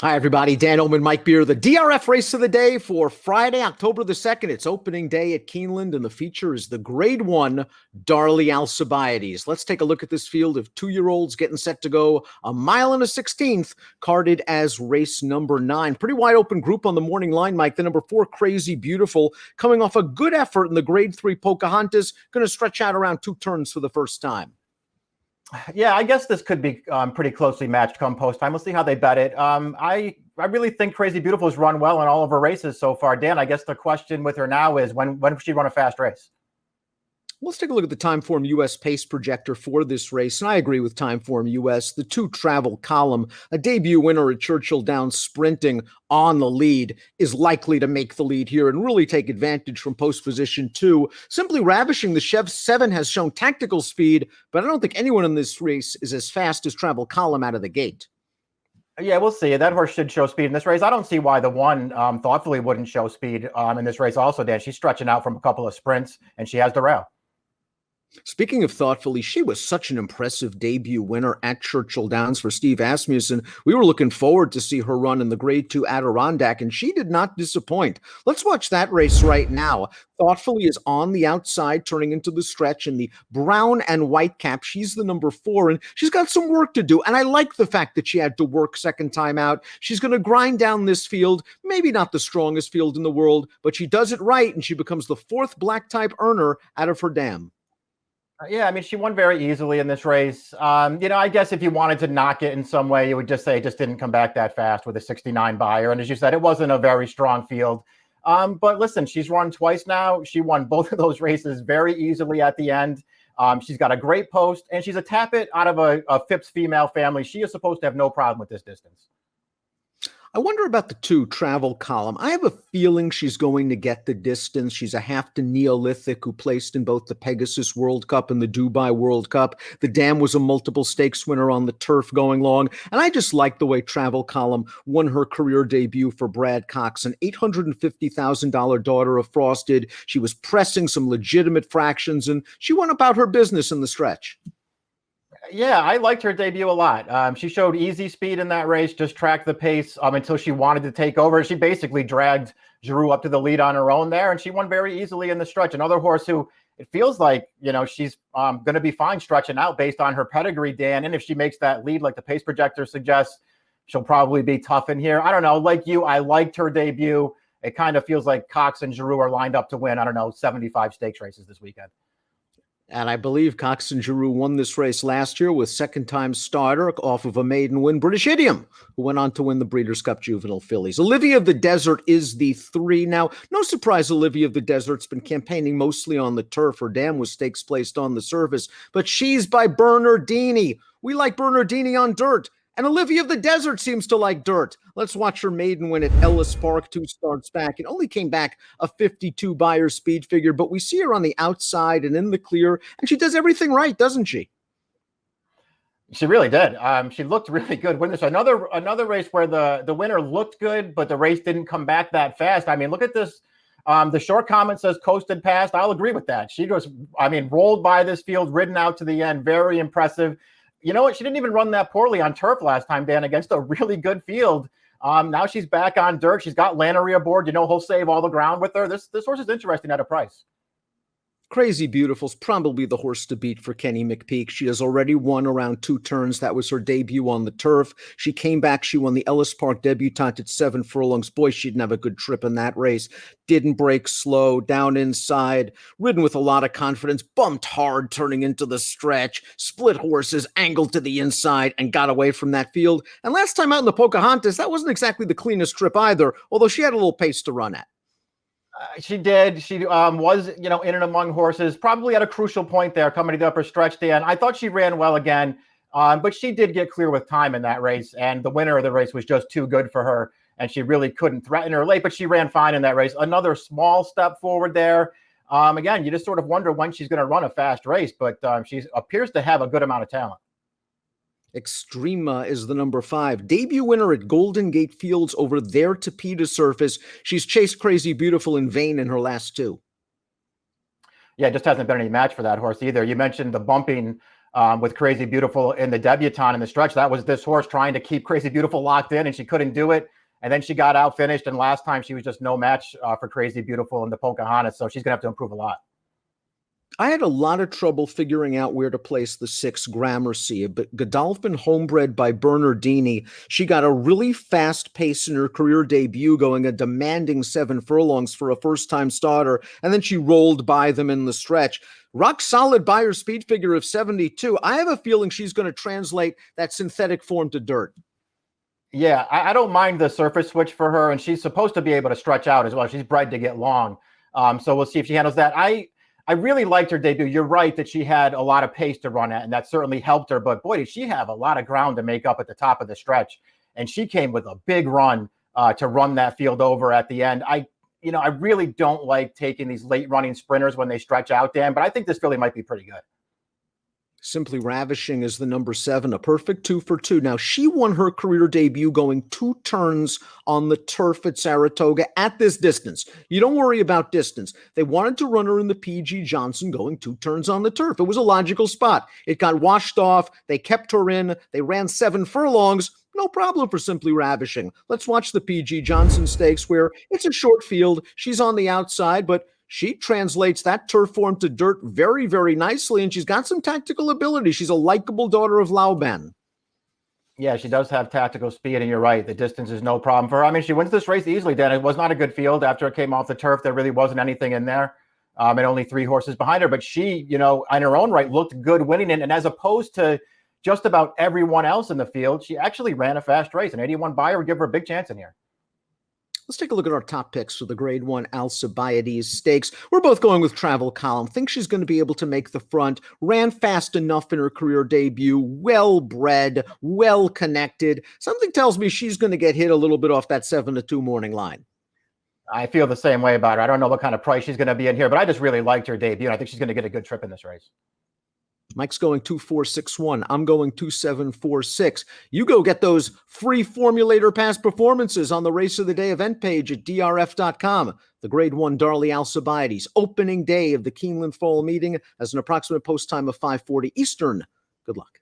Hi, everybody. Dan Illman, Mike Beer, the DRF race of the day for Friday, October the 2nd. It's opening day at Keeneland, and the feature is the Grade 1 Darley Alcibiades. Let's take a look at this field of two-year-olds getting set to go a mile and a 16th, carded as race number 9. Pretty wide open group on the morning line, Mike. The number 4, Crazy Beautiful, coming off a good effort in the Grade 3 Pocahontas, going to stretch out around 2 turns for the first time. Yeah, I guess this could be pretty closely matched come post time. We'll see how they bet it. I really think Crazy Beautiful has run well in all of her races so far. Dan, I guess the question with her now is when does she run a fast race? Let's take a look at the Timeform US pace projector for this race, and I agree with Timeform US. The 2 travel column, a debut winner at Churchill Downs sprinting on the lead, is likely to make the lead here and really take advantage from post position 2. Simply ravishing the Chev 7 has shown tactical speed, but I don't think anyone in this race is as fast as travel column out of the gate. Yeah, we'll see. That horse should show speed in this race. I don't see why the 1 thoughtfully wouldn't show speed in this race also, Dan. She's stretching out from a couple of sprints, and she has the rail. Speaking of thoughtfully, she was such an impressive debut winner at Churchill Downs for Steve Asmussen. We were looking forward to see her run in the Grade 2 Adirondack, and she did not disappoint. Let's watch that race right now. Thoughtfully is on the outside, turning into the stretch in the brown and white cap. She's the number 4, and she's got some work to do. And I like the fact that she had to work second time out. She's going to grind down this field. Maybe not the strongest field in the world, but she does it right, and she becomes the 4th black type earner out of her dam. Yeah, I mean, she won very easily in this race. I guess if you wanted to knock it in some way, you would just say it just didn't come back that fast with a 69 buyer. And as you said, it wasn't a very strong field. But listen, she's run twice now. She won both of those races very easily at the end. She's got a great post, and she's a Tappet out of a Phipps female family. She is supposed to have no problem with this distance. I wonder about the 2 travel column. I have a feeling she's going to get the distance. She's a half to Neolithic who placed in both the Pegasus World Cup and the Dubai World Cup. The dam was a multiple stakes winner on the turf going long. And I just like the way travel column won her career debut for Brad Cox, an $850,000 daughter of Frosted. She was pressing some legitimate fractions, and she went about her business in the stretch. Yeah, I liked her debut a lot. She showed easy speed in that race, just tracked the pace until she wanted to take over. She basically dragged Giroux up to the lead on her own there, and she won very easily in the stretch. Another horse who it feels like, she's going to be fine stretching out based on her pedigree, Dan. And if she makes that lead like the pace projector suggests, she'll probably be tough in here. I don't know. Like you, I liked her debut. It kind of feels like Cox and Giroux are lined up to win, 75 stakes races this weekend. And I believe Cox and Giroux won this race last year with second-time starter off of a maiden win, British Idiom, who went on to win the Breeders' Cup Juvenile Fillies. Olivia of the Desert is the 3. Now, no surprise Olivia of the Desert's been campaigning mostly on the turf. Her dam was stakes placed on the surface, but she's by Bernardini. We like Bernardini on dirt. And Olivia of the Desert seems to like dirt. Let's watch her maiden win at Ellis Park 2 starts back. It only came back a 52 buyer speed figure, but we see her on the outside and in the clear, and she does everything right, doesn't she? She really did. She looked really good. When there's another race where the winner looked good, but the race didn't come back that fast. I mean, look at this. The short comment says coasted past. I'll agree with that. She was, rolled by this field, ridden out to the end. Very impressive. You know what? She didn't even run that poorly on turf last time, Dan, against a really good field. Now she's back on dirt. She's got Lannery aboard. He'll save all the ground with her. This horse is interesting at a price. Crazy Beautiful's probably the horse to beat for Kenny McPeak. She has already won around 2 turns. That was her debut on the turf. She came back. She won the Ellis Park debutante at 7 furlongs. Boy, she didn't have a good trip in that race. Didn't break slow, down inside, ridden with a lot of confidence, bumped hard turning into the stretch, split horses, angled to the inside, and got away from that field. And last time out in the Pocahontas, that wasn't exactly the cleanest trip either, although she had a little pace to run at. She did. She was, in and among horses, probably at a crucial point there coming to the upper stretch, Dan. I thought she ran well again, but she did get clear with time in that race, and the winner of the race was just too good for her, and she really couldn't threaten her late, but she ran fine in that race. Another small step forward there. Again, you just sort of wonder when she's going to run a fast race, but she appears to have a good amount of talent. Extrema is the number 5. Debut winner at Golden Gate Fields over their Tapeta surface. She's chased Crazy Beautiful in vain in her last 2. Yeah, it just hasn't been any match for that horse either. You mentioned the bumping with Crazy Beautiful in the debutante in the stretch. That was this horse trying to keep Crazy Beautiful locked in, and she couldn't do it. And then she got out finished. And last time she was just no match for Crazy Beautiful in the Pocahontas. So she's going to have to improve a lot. I had a lot of trouble figuring out where to place the 6 Gramercy, but Godolphin, homebred by Bernardini. She got a really fast pace in her career debut, going a demanding 7 furlongs for a first-time starter, and then she rolled by them in the stretch. Rock solid Beyer speed figure of 72. I have a feeling she's going to translate that synthetic form to dirt. Yeah, I don't mind the surface switch for her, and she's supposed to be able to stretch out as well. She's bred to get long. So we'll see if she handles that. I really liked her debut. You're right that she had a lot of pace to run at, and that certainly helped her. But boy, did she have a lot of ground to make up at the top of the stretch. And she came with a big run to run that field over at the end. I really don't like taking these late running sprinters when they stretch out, Dan, but I think this filly might be pretty good. Simply Ravishing is the number 7, a perfect 2 for 2. Now, she won her career debut going 2 turns on the turf at Saratoga at this distance. You don't worry about distance. They wanted to run her in the P.G. Johnson going 2 turns on the turf. It was a logical spot. It got washed off. They kept her in. They ran 7 furlongs. No problem for Simply Ravishing. Let's watch the P.G. Johnson Stakes, where it's a short field. She's on the outside, but she translates that turf form to dirt very, very nicely, and she's got some tactical ability. She's a likable daughter of Laoban. Yeah, she does have tactical speed, and you're right. The distance is no problem for her. I mean, she wins this race easily, Dan. It was not a good field after it came off the turf. There really wasn't anything in there, and only 3 horses behind her. But she, on her own right, looked good winning it. And as opposed to just about everyone else in the field, she actually ran a fast race. An 81 Beyer would give her a big chance in here. Let's take a look at our top picks for the Grade 1 Alcibiades Stakes. We're both going with Travel Column. Think she's going to be able to make the front. Ran fast enough in her career debut. Well-bred, well-connected. Something tells me she's going to get hit a little bit off that 7-2 morning line. I feel the same way about her. I don't know what kind of price she's going to be in here, but I just really liked her debut. And I think she's going to get a good trip in this race. Mike's going 2461. I'm going 2746. You go get those free formulator past performances on the Race of the Day event page at DRF.com. The Grade 1 Darley Alcibiades opening day of the Keeneland Fall meeting has an approximate post time of 5:40 Eastern. Good luck.